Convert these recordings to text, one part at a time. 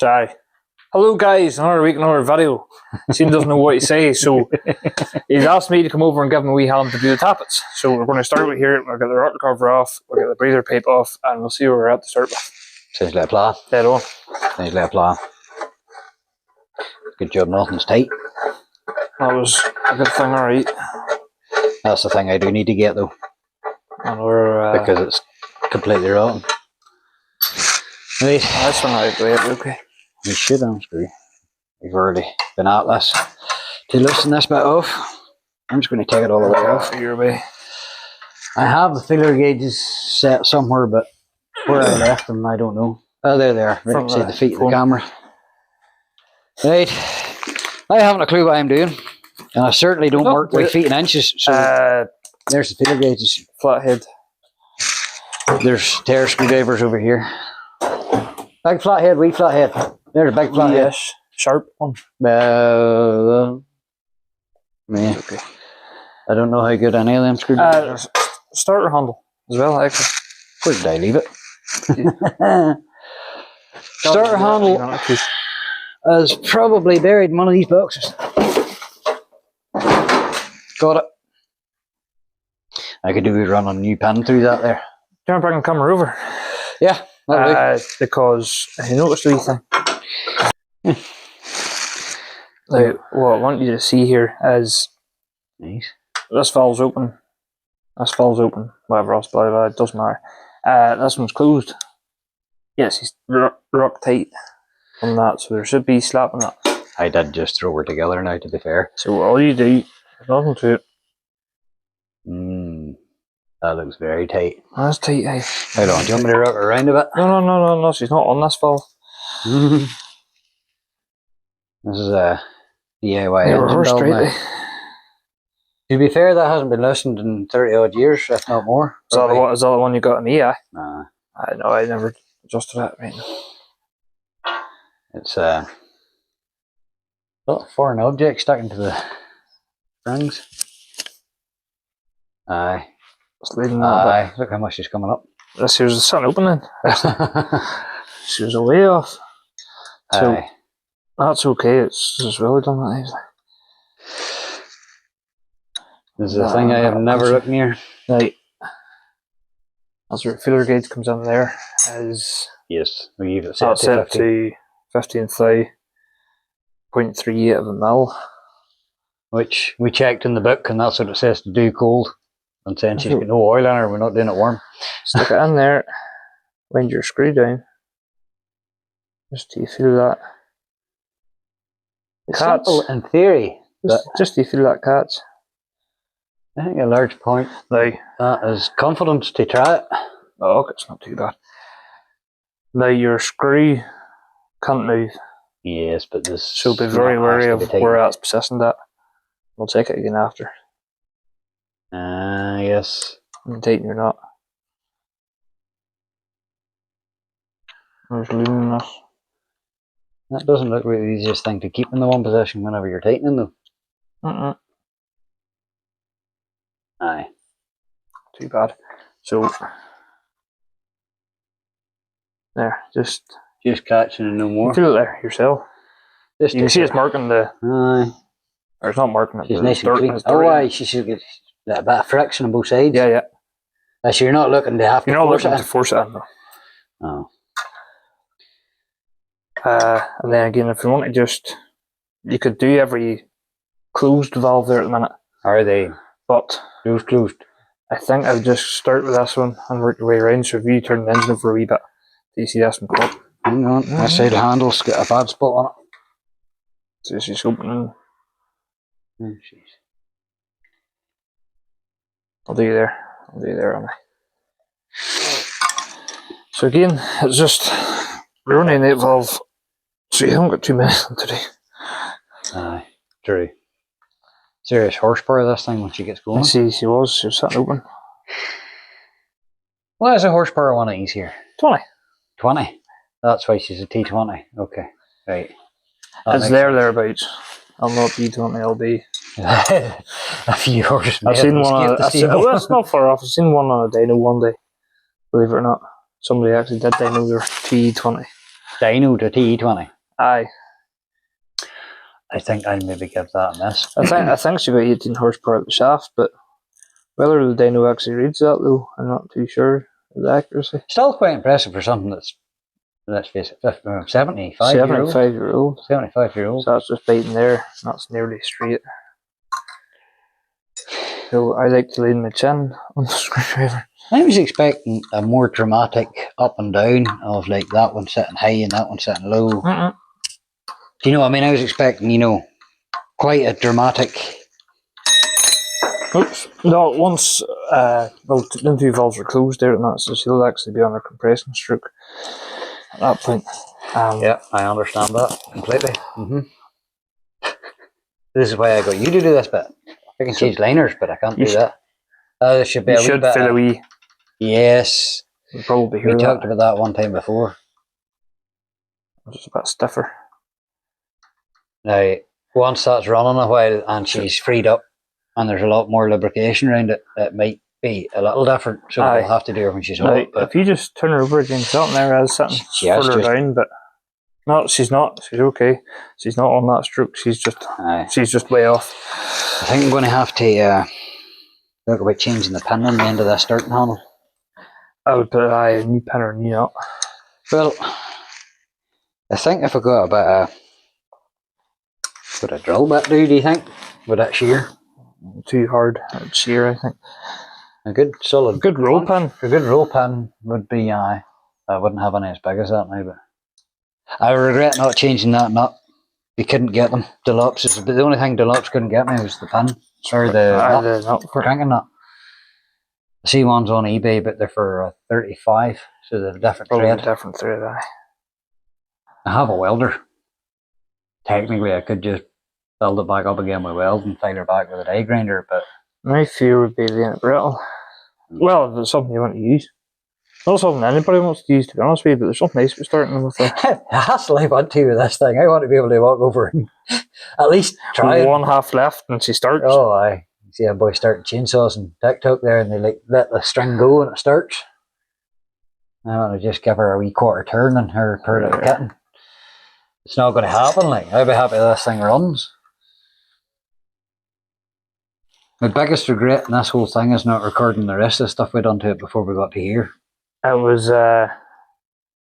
Sorry. Hello guys, another week, another video. Sean doesn't know what to say, so he's asked me to come over and give him a wee hand to do the tappets. So we're going to start with here. We'll get the rocker cover off, we'll get the breather pipe off, and we'll see where we're at to start with. Sounds like a plan. Dead on. Sounds like a plan. Good job, nothing's tight. That was a good thing, alright. That's the thing I do need to get though. And we're because it's completely rotten. Right. This one out, okay. We should unscrew. We've already been at this to loosen this bit off. I'm just going to take it all the way off. Your way. I have the feeler gauges set somewhere, but where I left them, I don't know. Oh, there they are, right beside the feet of the camera. Right. I haven't a clue what I'm doing, and I certainly don't work by feet and inches. So there's the feeler gauges. Flathead. There's tear screwdrivers over here. Big flathead, wee flathead. There's a big flathead. Yes, sharp one. Man, okay. I don't know how good any of them screwdrivers are. Starter handle as well, actually. Where did I leave it? Starter handle is probably buried in one of these boxes. Got it. I could do a run on a new pin through that there. Do you want to bring the camera over? Yeah. Because you noticed the wee thing. Now, what I want you to see here is nice. This valve's open. This valve's open. Whatever else, blah, blah, it doesn't matter. This one's closed. Yes, he's rock tight on that, so there should be slapping that. I did just throw her together now, to be fair. So all you do, there's nothing to it. That looks very tight. That's tight, eh? Hold on, do you want me to rock her around a bit? No, she's not on this valve. This is a DIY engine build now. To be fair, that hasn't been loosened in 30 odd years, if not more. Is that the one you got in the eye? Nah. I know, I never adjusted that right now. It's a foreign object stuck into the springs. Aye. Aye, look how much she's coming up. This here's the sun opening. She was a way off. So aye. That's okay, it's just really done that easily. This is the thing I have never looked near. Right. That's where the feeler gauge comes in there. Yes, we leave it set to 15 thou, 0.38 of a mil. Which we checked in the book, and that's what it says to do cold. And saying she's got no oil in her, we're not doing it warm. Stick it in there, wind your screw down. Just do you feel that? It's simple in theory. Just do you feel that, cats? I think a large point now that is confidence to try it. Oh, okay, it's not too bad. Now your screw can't move. Yes, but this. So be very wary of where that's positioned at. We'll check it again after. Yes. And tighten your knot. There's loosening this. That doesn't look like the easiest thing to keep in the one position whenever you're tightening though. Aye. Too bad. So there, just catching and no more. Feel it there yourself. You can see it's marking the. Aye. Or it's not marking it. She's nice and clean. Oh, aye, she should get that bit of friction on both sides. Yeah. So you're not looking to have to. You're not looking to force it in though. Oh. And then again, if you want to you could do every closed valve there at the minute. Are they? But closed. I think I would just start with this one and work your way around. So if you turn the engine over a wee bit, do you see this one come up? Hang on, this side of the handle's got a bad spot on it. So she's opening. Oh, jeez. I'll do you there, on I. So again, it's just we're only an 8 valve, so you haven't got too many today. Aye, true. Serious horsepower this thing once she gets going. See, she was sitting open. What is the horsepower one of these here? 20. 20? That's why she's a T20. Okay, right. It's thereabouts. I'll not be 20, I'll be. A few horses. I've seen one. Well, it's not far off. I've seen one on a dyno one day. Believe it or not, somebody actually did dyno their T20. Dyno to T20. Aye. I think I'll maybe give that a miss. I think she got 18 horsepower at the shaft, but whether the dyno actually reads that though, I'm not too sure of the accuracy. Still quite impressive for something that's, let's face it, 75 year old. 75-year-old. 75-year-old. So that's just biting there. That's nearly straight. So I like to lean my chin on the screwdriver. I was expecting a more dramatic up and down of like that one sitting high and that one sitting low. Do you know what I mean? I was expecting, you know, quite a dramatic. Oops. No, once well, the two valves are closed there, and that, so she'll actually be on a compression stroke at that point. Yeah, I understand that completely. This is why I got you to do this bit. I can change liners, but I can't do that. There should be you a wee should bit. feel a wee. Yes. You'll probably hear We that. talked about that one time before. Just a bit stiffer. Now, once that's running a while and she's freed up and there's a lot more lubrication around it, it might be a little different. So we'll have to do her when she's hot. Now, if you just turn her over again, she's not there as sitting further down, but no, she's not. She's okay. She's not on that stroke. She's just way off. I think I'm going to have to look about changing the pin on the end of this starting handle. I would put a new pin or a new nut. Well, I think if I got a bit of would a drill bit do you think? Would that shear? Too hard. It would shear, I think. A good solid good roll pin. A good roll pin would be I wouldn't have any as big as that now, but I regret not changing that nut. You couldn't get them. Deluxe, but the only thing Deluxe couldn't get me was the pin. Or the nut for cranking nut. I see ones on eBay, but they're for 35, so they're a different thread. Different thread, aye. I have a welder. Technically, I could just build it back up again with weld and file her back with a die grinder, but my fear would be laying it brittle. Well, if it's something you want to use. Not something anybody wants to use, to be honest with you, but there's something nice about starting with a that's what I want to with this thing. I want to be able to walk over and at least try one half left and she starts. Oh, I see a boy starting chainsaws and TikTok there, and they like let the string go and it starts. I want to just give her a wee quarter turn and her little kitten. It's not going to happen. Like, I'd be happy this thing runs. My biggest regret in this whole thing is not recording the rest of the stuff we done to it before we got to here. It was a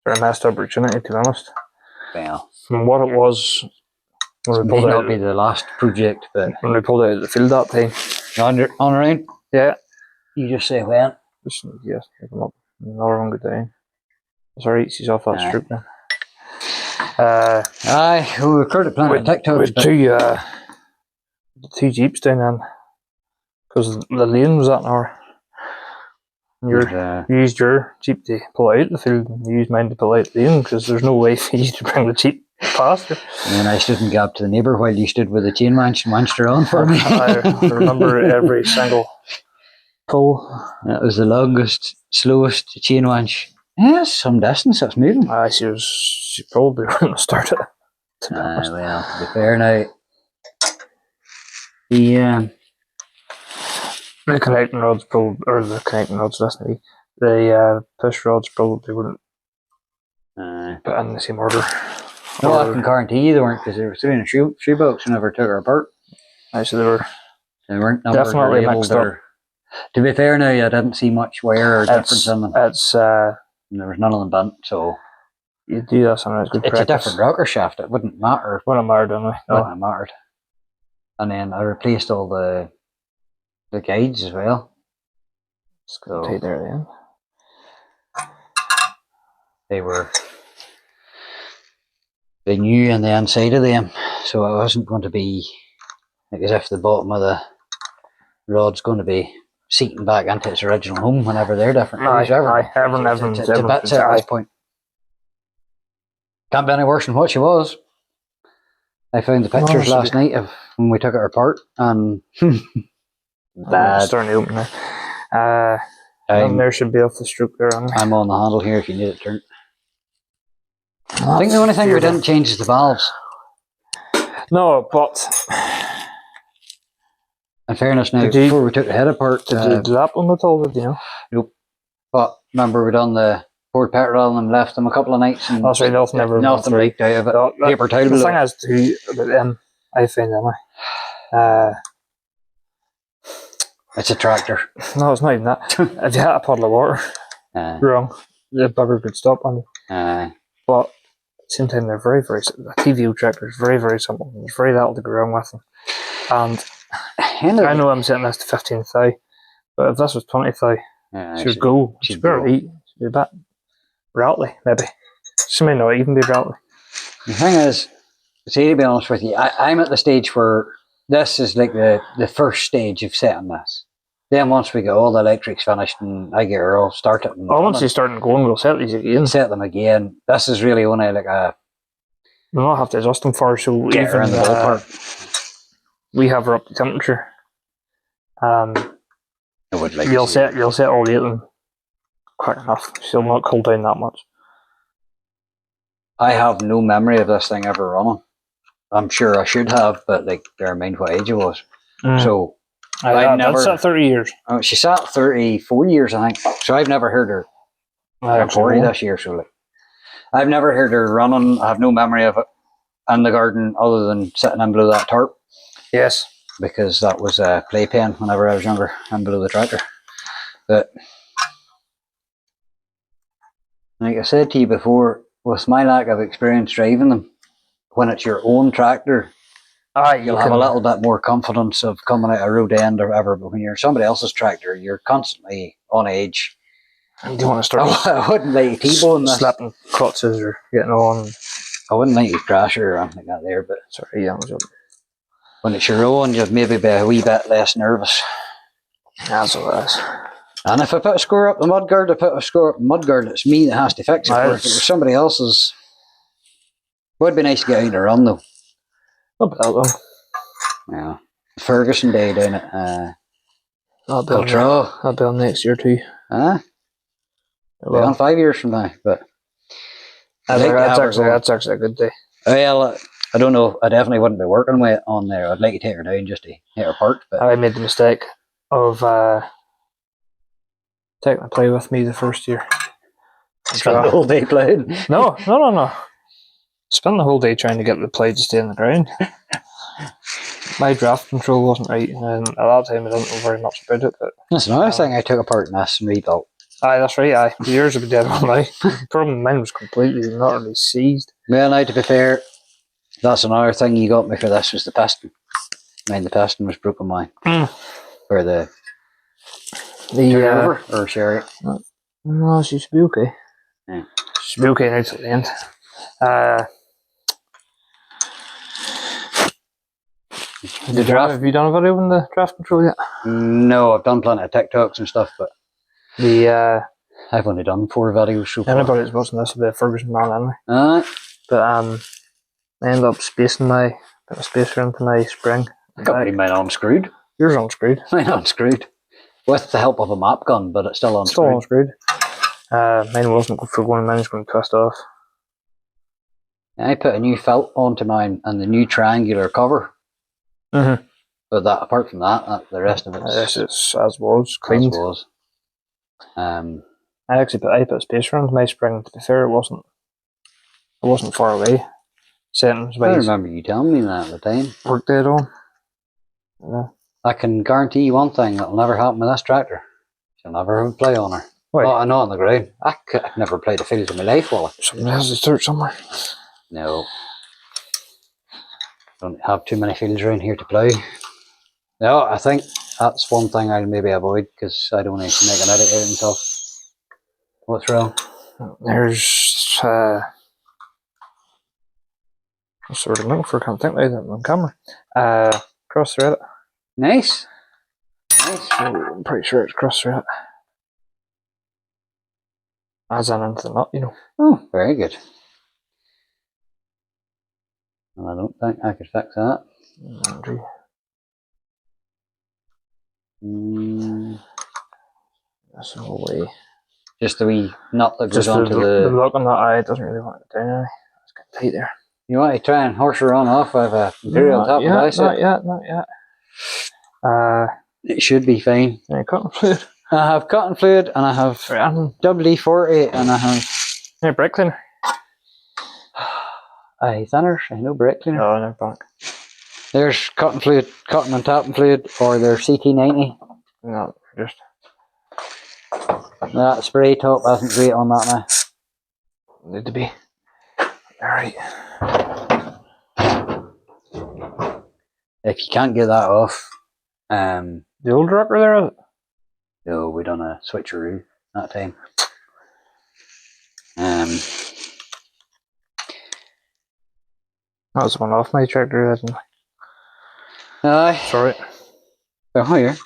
missed opportunity, to be honest. Well, from what it was, it may not be the last project, but when we pulled out of the field that time. On around? Yeah. You just say when? Just, yes, come up. Another one go down. Sorry, she's off that stroke then. Aye, we recorded plenty of TikToks. With two Jeeps down then. Because the lane was that hour. You used your Jeep to pull out the field, and you used mine to pull out the lane, because there's no way for you to bring the Jeep past her. And I stood and gabbed to the neighbour while you stood with the chain wrench and winched her on for me. I remember every single pull. That was the longest, slowest chain wrench. Yeah, some distance, that's moving. She probably wouldn't have started it, to be honest. Well, to be fair now, the connecting rods the push rods probably wouldn't put in the same order. No, I can guarantee you they weren't, because they were in a shoebox whenever I took her apart. So they weren't numbered definitely mixed up. To be fair now, I didn't see much wear or difference in them. There was none of them bent, so you do this and it's good practice. A different rocker shaft. It wouldn't matter. Wouldn't matter, anyway. No, it mattered. And then I replaced all the guides as well. It's good tight there then. They knew on the inside of them, so it wasn't going to be like as if the bottom of the rod's going to be seating back into its original home whenever they're different. Everyone's it's a bit set at this point. Can't be any worse than what she was. I found the pictures last night of when we took it apart, and bad. Starting to open there. And there should be off the stroke there. I'm on the handle here if you need it turned. I think the only thing we didn't change is the valves. No, but in fairness now, before we took the head apart, did you lap on the all, did you know? Nope. But remember we done the poured petrol on them, left them a couple of nights, and that's right. Nothing leaked out of it. Paper towel. The thing is, too, about them, I find anyway. It's a tractor. No, it's not even that. If you hit a puddle of water wrong, the bugger could stop on you. But at the same time, they're very, very simple. A TVO tractor is very, very simple. There's very little to go wrong with them. And I know I'm setting this to 15 thigh, but if this was 20 thigh, she'd go. She'd better eat. She'd be a bit rattly, maybe. She may not even be rattly. The thing is, see, to be honest with you, I'm at the stage where this is like the first stage of setting this. Then once we get all the electrics finished and I get her all started. Once you start going, we'll set these again. Set them again. This is really only like a... We'll not have to adjust them for, so get her in the ballpark. We have her up to temperature. I would like you'll set all 8 of them quick enough. She'll not cool down that much. I have no memory of this thing ever running. I'm sure I should have, but like, bear in mind what age it was. So I've never. That's at 30 years. Oh, she sat 34 years, I think. So I've never heard her. 40 this year, so like, I've never heard her running. I have no memory of it in the garden other than sitting in below that tarp. Yes, because that was a playpen whenever I was younger and below the tractor. But like I said to you before, with my lack of experience driving them, when it's your own tractor, you'll have a little bit more confidence of coming out a road end or whatever. But when you're somebody else's tractor, you're constantly on edge. You don't want to start. I wouldn't like T-bone slapping clutches or getting on. I wouldn't like to crash her or anything like that there. But sorry, yeah, when it's your own, you'd maybe be a wee bit less nervous. That's what it is. And if I put a score up the mudguard, it's me that has to fix it. If it was somebody else's, it would be nice to get out and run though. Yeah. Ferguson Day down at I'll be on next year too. Well, on 5 years from now, but that's actually a good day. Well, I don't know. I definitely wouldn't be working with it on there. I'd like to take her down just to hit her park. But I made the mistake of taking the play with me the first year. Spent the whole day playing? No. Spent the whole day trying to get the play to stay on the ground. My draft control wasn't right, and at that time I didn't know very much about it. But that's another thing I took apart in this and rebuilt. Aye, that's right. Aye, the years have been dead on now. The problem, mine was completely not really seized. Well, now to be fair, that's another thing you got me for this was the piston. The piston was broken mine. For the turnover or sherry. No, she should be okay. Yeah. She should be okay now till the end. Have you done a video on the draft control yet? No, I've done plenty of TikToks and stuff, but I've only done 4 videos so far. Anybody that's watching this will be a Ferguson man anyway. But I ended up spacing my spacer into my spring. I got mine unscrewed. Yours unscrewed. Mine unscrewed. With the help of a map gun, but it's still unscrewed. Still unscrewed. Mine wasn't for going, mine's going to twist off. I put a new felt onto mine and the new triangular cover. But apart from that, the rest of it's as was, cleaned. As was. I put a spacer onto my spring. To be fair, it wasn't far away. Settings wise. I remember you telling me that at the time. Worked dead on. Yeah. I can guarantee you one thing that'll never happen with this tractor. She'll never have a play on her. Wait. Oh, not on the ground. I've never played a field in my life, Wally. Something has to start somewhere. No. Don't have too many fields around here to play. No, I think that's one thing I'll maybe avoid because I don't want to make an edit out until. What's wrong? There's what's the word I'm looking for? I can't think like that on camera. Cross thread it. Nice. I'm pretty sure it's cross thread it. As in into the nut, you know. Oh, very good. Well, I don't think I could fix that. That's the whole way. Just the wee nut that goes onto the lock on that eye, it doesn't really want it down anyway. It's getting tight there. You want to try and horse her on off with a imperial top of ice? Not yet. It should be fine. Yeah, cutting fluid. I have cotton fluid, and I have WD-40, and I have... Yeah, brake cleaner. Aye, thinners. I know brake cleaner. Oh, no, back. There's cotton fluid, cotton and tapping fluid, or there's CT90. No, just... That spray top isn't great on that now. Need to be. Alright. If you can't get that off, the old rocker there, is it? no, we done a switcheroo that time. That was one off my tractor, isn't it? Aye. Sorry. Oh, yeah.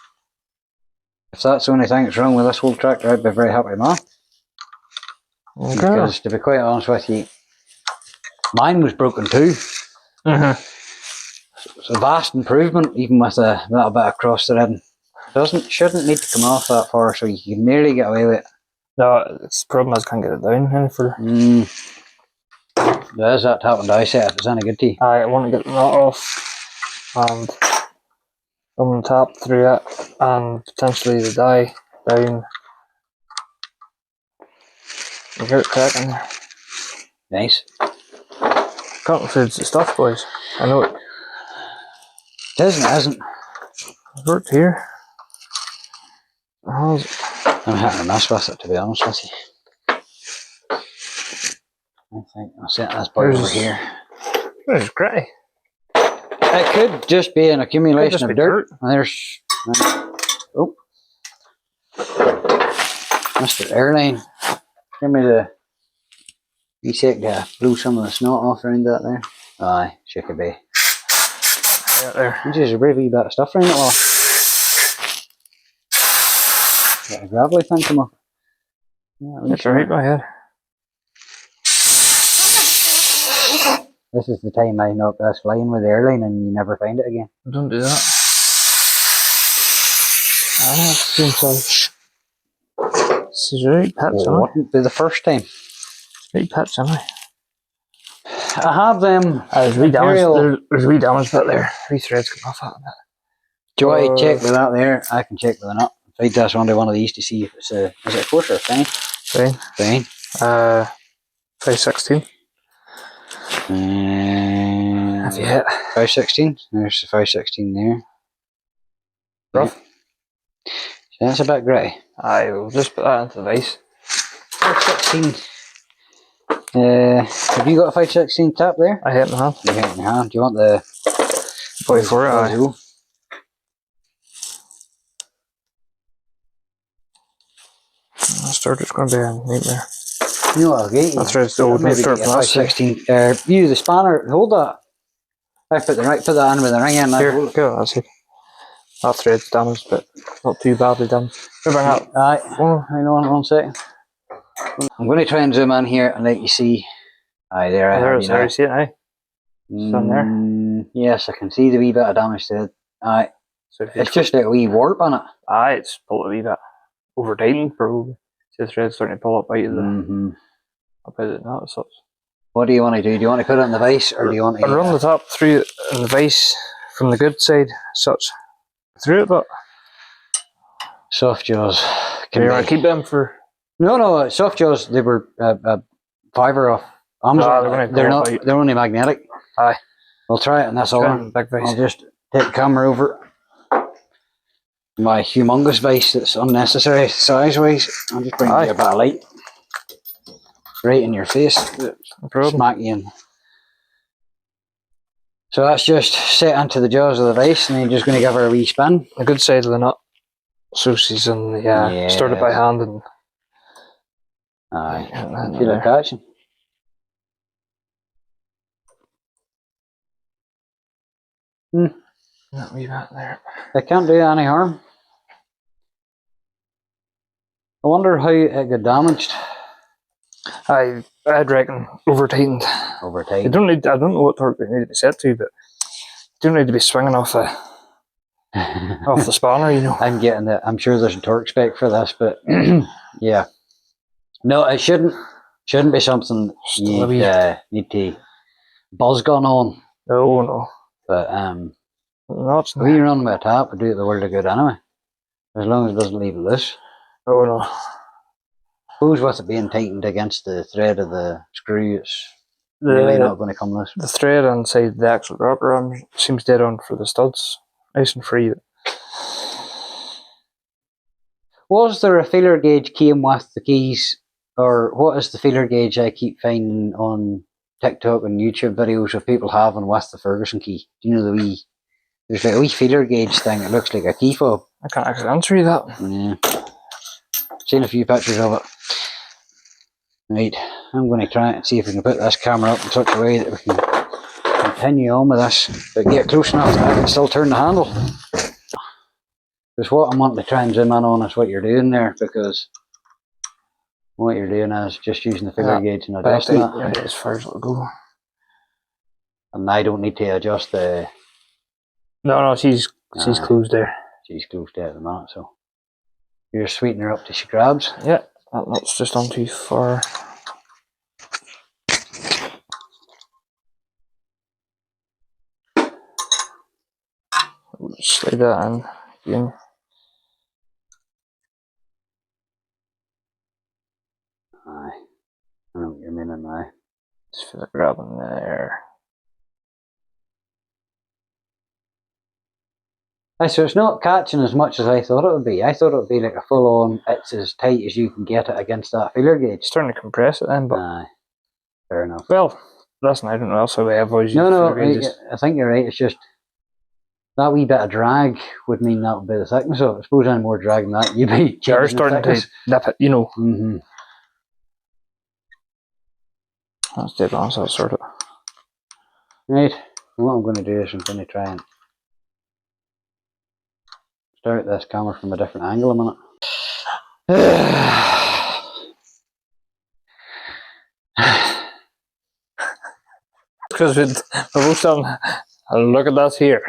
If that's the only thing that's wrong with this whole tractor, I'd be very happy, man. Okay. Because, to be quite honest with you, mine was broken too. It's a vast improvement, even with a little bit of cross threading. Shouldn't need to come off that far, so you can nearly get away with it. No, it's the problem is I can't get it down any further. There's that tap and die set if it's any good to you. I want to get that off and on the top through it and potentially the die down. We'll get it cracking there. Nice. Cotton fluid's the stuff, boys. I know it. It isn't. It's worked here. How's it? I'm hitting a mess with it, to be honest with you. I think I'll set this boy over here. There's grey. It could just be an accumulation of dirt. And there's... oh. Mr. Airline. Give me the... You take to blow some of the snot off around that there. Aye, should be. Right there. There's a wee bit of stuff around it all. Got a gravelly thing come up. Yeah, It's right by head. This is the time I knocked this flying with the airline and you never find it again. Don't do that. Ah, seems so. This is right pitch, Oh, wouldn't be the first time. Right pitch, am I? I have them. There's wee damage. There's wee damage bit there. Wee threads come off that a bit. Do you want to check with that there? I can check with the nut. In fact, that's one of these to see if it's a... Is it a course or a fine? Fine. Fine. 516. Have you hit? 516. There's the 516 there. Rough. Yeah. So that's a bit gritty. Aye, we'll just put that into the vise. 516. Have you got a 516 tap there? I hit in the hand. You hit it in your hand. Do you want the... Boy for it, aye. It's going to be a nightmare. You know what I'll get you? That's right, so maybe get a 516. Use the spanner, hold that. I put that in with the ring in. Here, go, that's it. That thread's damaged, but not too badly damaged. Bring up. Aye, hang on 1 second. I'm going to try and zoom in here and let you see. Aye, there I have you there you see it, aye. Down there. Yes, I can see the wee bit of damage to it. Aye. So it's just like a wee warp on it. Aye, it's pulled a wee bit over tightened probably. See the thread's starting to pull up out of the up out of the knot as such. What do you want to do? Do you want to put it in the vise or do you want to run the top through in the vise from the good side as such? Through it, but soft jaws. Can you want to keep them for? No, soft jaws. They were fibre off Amazon. They're not. They're only magnetic. Aye. We'll try it in this other. Big vise. I'll just take the camera over. My humongous vise that's unnecessary size-wise. I'll just bring you a bit of light. Right in your face. Smack you in. So that's just set into the jaws of the vise and then you're just going to give her a wee spin. A good side of the nut. So she's in the, started by hand and... Aye, feel it catching. That wee bit there. It can't do any harm. I wonder how it got damaged. I'd reckon over tightened. Over tightened. I don't know what torque they need to be set to, but you don't need to be swinging off the off the spanner, you know. I'm sure there's a torque spec for this, but yeah. No, it shouldn't be something you need to buzz gun on. No. But we run with a tap, we do it the world of good anyway. As long as it doesn't leave it loose. Oh no. Suppose with it being tightened against the thread of the screw, it's really not going to come loose. The thread inside the actual rocker arm seems dead on for the studs. Nice and free. Was there a feeler gauge came with the keys, or what is the feeler gauge I keep finding on TikTok and YouTube videos of people having with the Ferguson key? Do you know there's like a wee feeler gauge thing, it looks like a key fob. I can't actually answer you that. Yeah. Seen a few pictures of it. Right, I'm going to try and see if we can put this camera up in such a way that we can continue on with this, but get close enough that I can still turn the handle. Because what I'm wanting to try and zoom in on is what you're doing there, because what you're doing is just using the feeler gauge and adjusting it. Yeah, as far as it'll go. And I don't need to adjust the... No, she's closed there. She's closed there at the moment, so you're sweetening her up till she grabs. Yeah, that's just on too far. Slide that in again. Aye, I know what you're meaning now. Just feel it grabbing there. So it's not catching as much as I thought it would be. I thought it would be like a full on, it's as tight as you can get it against that feeler gauge. It's starting to compress it then, but... Aye, fair enough. Well, listen, I don't know, that's how I've always used No, I think you're right. It's just that wee bit of drag would mean that would be the thickness of it. I suppose I'm more dragging that. You'd be you're starting to nip it, you know. Mm-hmm. That's dead on, so I'll sort it. Right, what I'm going to do is I'm going to try and start this camera from a different angle a minute. Because we're both done. Look at that here.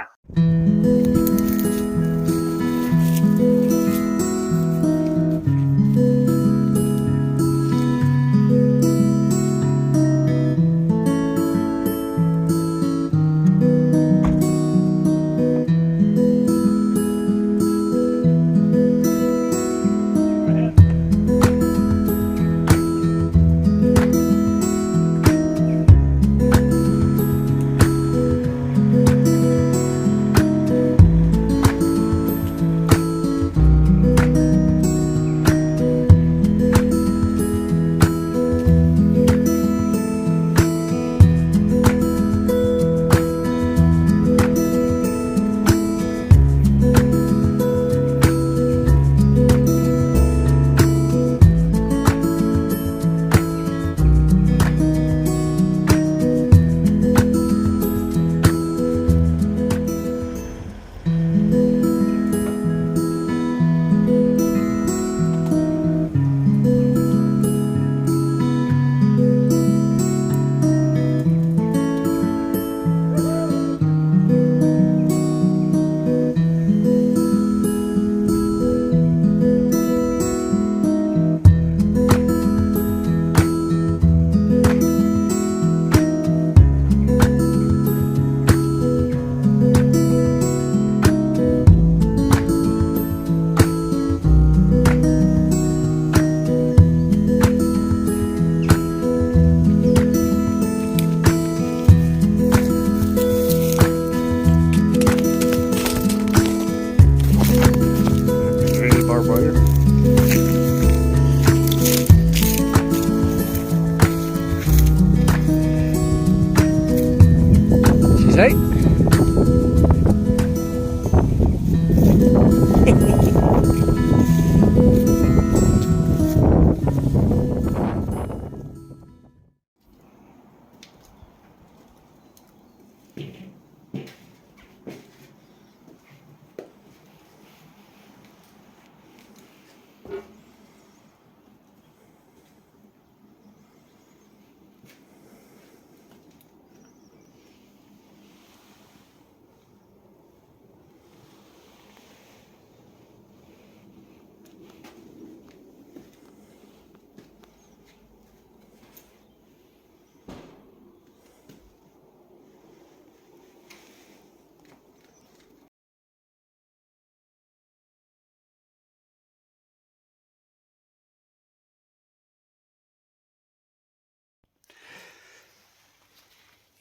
Right.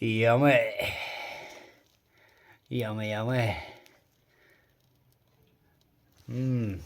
Yummy. Yummy, yummy. Mmm.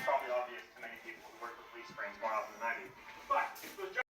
Probably obvious to many people who work with leaf springs more often than I do. But it was just